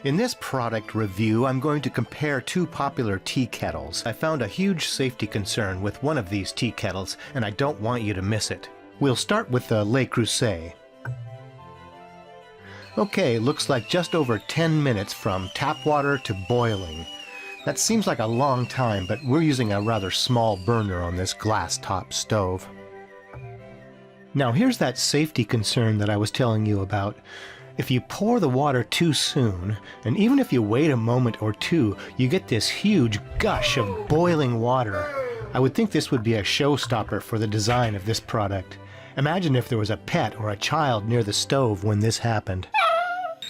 In this product review, I'm going to compare two popular tea kettles. I found a huge safety concern with one of these tea kettles, and I don't want you to miss it. We'll start with the Le Creuset. Okay, looks like just over 10 minutes from tap water to boiling. That seems like a long time, but we're using a rather small burner on this glass top stove. Now here's that safety concern that I was telling you about. If you pour the water too soon, and even if you wait a moment or two, you get this huge gush of boiling water. I would think this would be a showstopper for the design of this product. Imagine if there was a pet or a child near the stove when this happened.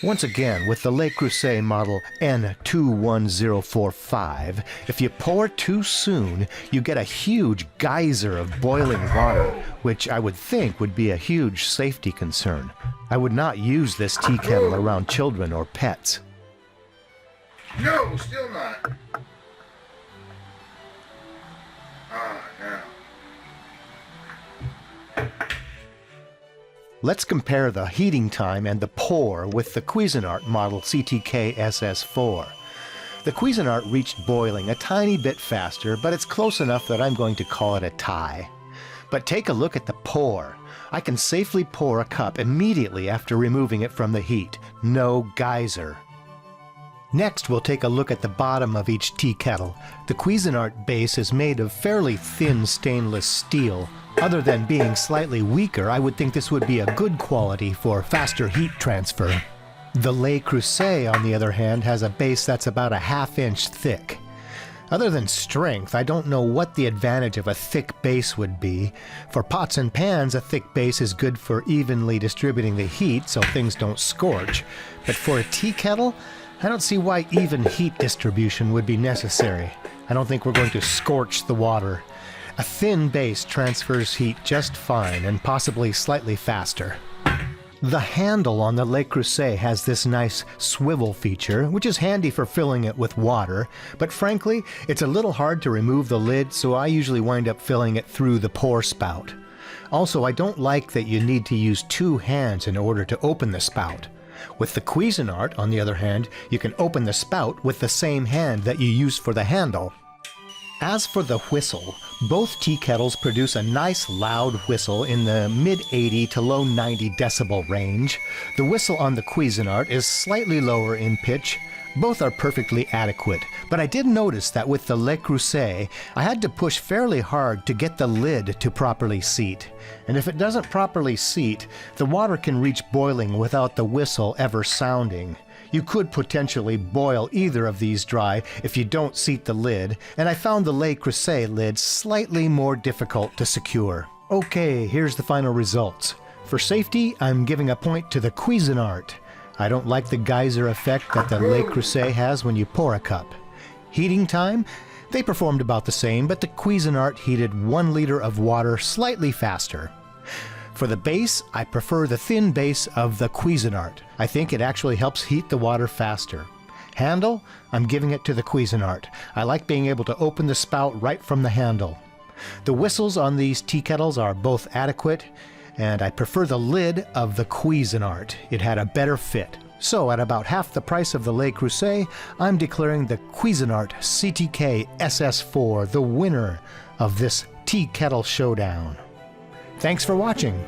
Once again, with the Le Cruset model N21045, if you pour too soon, you get a huge geyser of boiling water, which I would think would be a huge safety concern. I would not use this tea kettle around children or pets. No, still not. Now. Let's compare the heating time and the pour with the Cuisinart model CTK-SS4. The Cuisinart reached boiling a tiny bit faster, but it's close enough that I'm going to call it a tie. But take a look at the pour. I can safely pour a cup immediately after removing it from the heat. No geyser. Next, we'll take a look at the bottom of each tea kettle. The Cuisinart base is made of fairly thin stainless steel. Other than being slightly weaker, I would think this would be a good quality for faster heat transfer. The Le Creuset, on the other hand, has a base that's about a ½ inch thick. Other than strength, I don't know what the advantage of a thick base would be. For pots and pans, a thick base is good for evenly distributing the heat so things don't scorch. But for a tea kettle, I don't see why even heat distribution would be necessary. I don't think we're going to scorch the water. A thin base transfers heat just fine and possibly slightly faster. The handle on the Le Creuset has this nice swivel feature, which is handy for filling it with water, but frankly, it's a little hard to remove the lid, so I usually wind up filling it through the pour spout. Also, I don't like that you need to use two hands in order to open the spout. With the Cuisinart, on the other hand, you can open the spout with the same hand that you use for the handle. As for the whistle, both tea kettles produce a nice loud whistle in the mid-80 to low 90 decibel range. The whistle on the Cuisinart is slightly lower in pitch. Both are perfectly adequate, but I did notice that with the Le Creuset, I had to push fairly hard to get the lid to properly seat. And if it doesn't properly seat, the water can reach boiling without the whistle ever sounding. You could potentially boil either of these dry if you don't seat the lid, and I found the Le Creuset lid slightly more difficult to secure. Okay, here's the final results. For safety, I'm giving a point to the Cuisinart. I don't like the geyser effect that the Le Creuset has when you pour a cup. Heating time? They performed about the same, but the Cuisinart heated 1 liter of water slightly faster. For the base, I prefer the thin base of the Cuisinart. I think it actually helps heat the water faster. Handle? I'm giving it to the Cuisinart. I like being able to open the spout right from the handle. The whistles on these tea kettles are both adequate, and I prefer the lid of the Cuisinart. It had a better fit. So at about half the price of the Le Creuset, I'm declaring the Cuisinart CTK-SS4 the winner of this Tea Kettle Showdown. Thanks for watching.